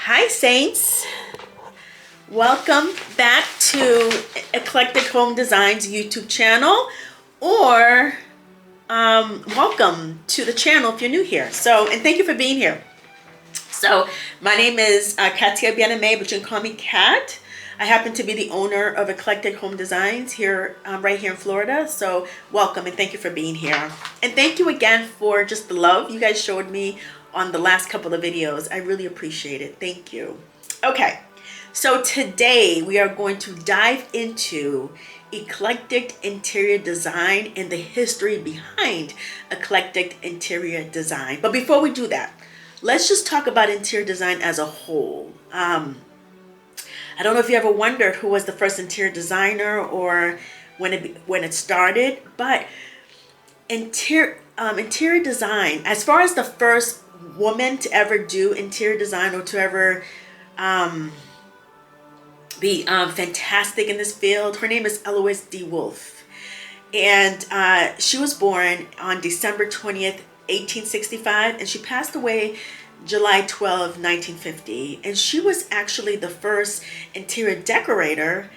Hi Saints, welcome back to Eclectic Home Design's YouTube channel, or welcome to the channel if you're new here. And thank you for being here. So my name is Katia Biename, but you can call me Kat. I happen to be the owner of Eclectic Home Designs here, right here in Florida. So welcome and thank you for being here. And thank you again for just the love you guys showed me on the last couple of videos. I really appreciate it. Thank you. Okay, so today we are going to dive into eclectic interior design and the history behind eclectic interior design. But before we do that, let's just talk about interior design as a whole. I don't know if you ever wondered who was the first interior designer or when it started, but interior design, as far as the first woman to ever do interior design or to ever be fantastic in this field, her name is Eloise D. Wolfe, and she was born on December 20th, 1865, and she passed away July 12, 1950. And she was actually the first interior decorator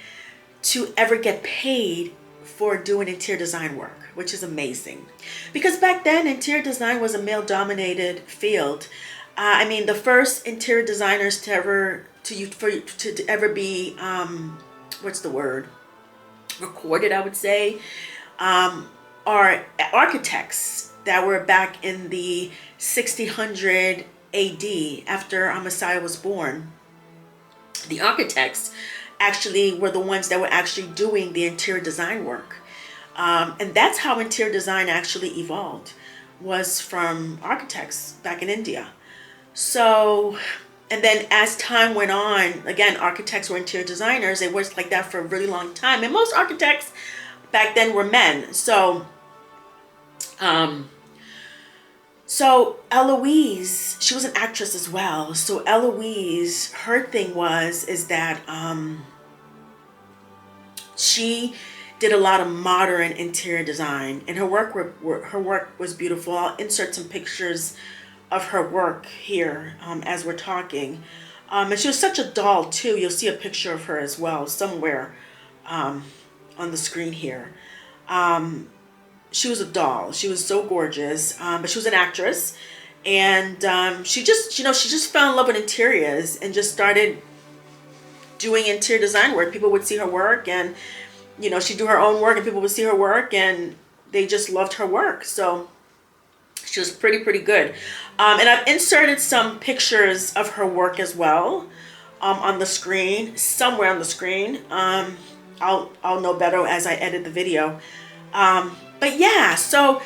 to ever get paid for doing interior design work, which is amazing, because back then interior design was a male-dominated field. I mean, the first interior designers to ever be what's the word, recorded, I would say, are architects that were back in the 1600 AD, after our Messiah was born. The architects actually were the ones that were actually doing the interior design work. And that's how interior design actually evolved, was from architects back in India. So, and then as time went on, again, architects were interior designers. It was like that for a really long time. And most architects back then were men. So Eloise, she was an actress as well. So Eloise, her thing is that she did a lot of modern interior design, and her work was beautiful. I'll insert some pictures of her work here as we're talking. And she was such a doll too. You'll see a picture of her as well somewhere on the screen here. She was a doll. She was so gorgeous, but she was an actress, and she just fell in love with interiors and just started doing interior design work. People would see her work, and she'd do her own work, and people would see her work, and they just loved her work. So she was pretty good. And I've inserted some pictures of her work as well on the screen, somewhere on the screen. I'll know better as I edit the video. But yeah, so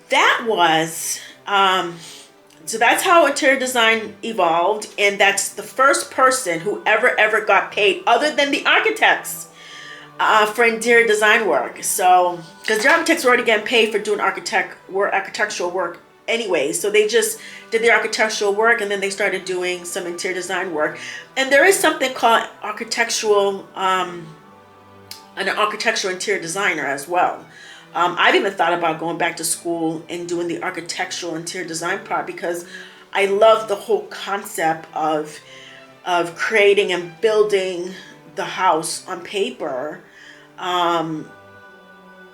that was, so that's how interior design evolved. And that's the first person who ever got paid, other than the architects, for interior design work. So, because the architects were already getting paid for doing architectural work anyway. So they just did the architectural work, and then they started doing some interior design work. And there is something called an architectural interior designer as well. I've even thought about going back to school and doing the architectural interior design part, because I love the whole concept of creating and building the house on paper.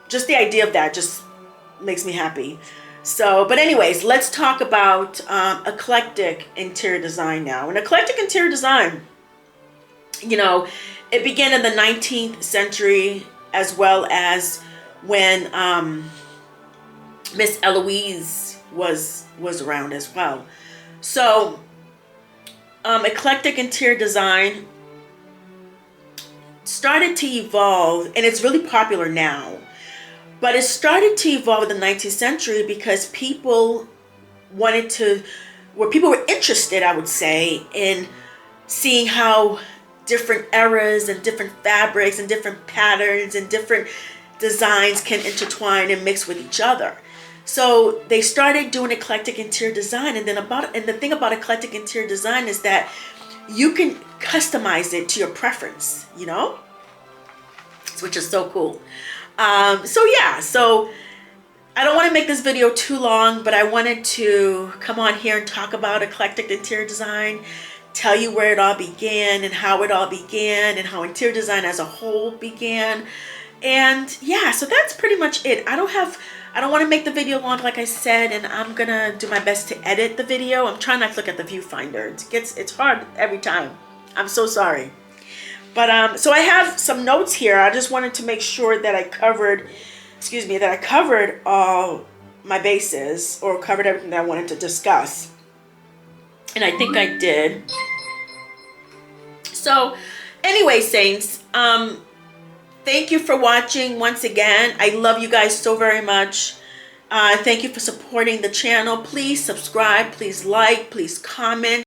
Just the idea of that just makes me happy. So, but anyways, let's talk about eclectic interior design now. And eclectic interior design, it began in the 19th century, as well as when Miss Eloise was around as well. So eclectic interior design started to evolve, and it's really popular now, but it started to evolve in the 19th century because people were interested, I would say, in seeing how different eras and different fabrics and different patterns and different designs can intertwine and mix with each other. So they started doing eclectic interior design, and the thing about eclectic interior design is that you can customize it to your preference, which is so cool. So I don't want to make this video too long, but I wanted to come on here and talk about eclectic interior design tell you where it all began and how it all began and how interior design as a whole began. And yeah, so that's pretty much it. I don't want to make the video long, like I said, and I'm gonna do my best to edit the video. I'm trying not to look at the viewfinder. It's hard every time. I'm so sorry. But so I have some notes here. I just wanted to make sure that I covered, all my bases, or covered everything that I wanted to discuss. And I think I did. So anyway, Saints, thank you for watching once again. I love you guys so very much. Thank you for supporting the channel. Please subscribe, please like, please comment.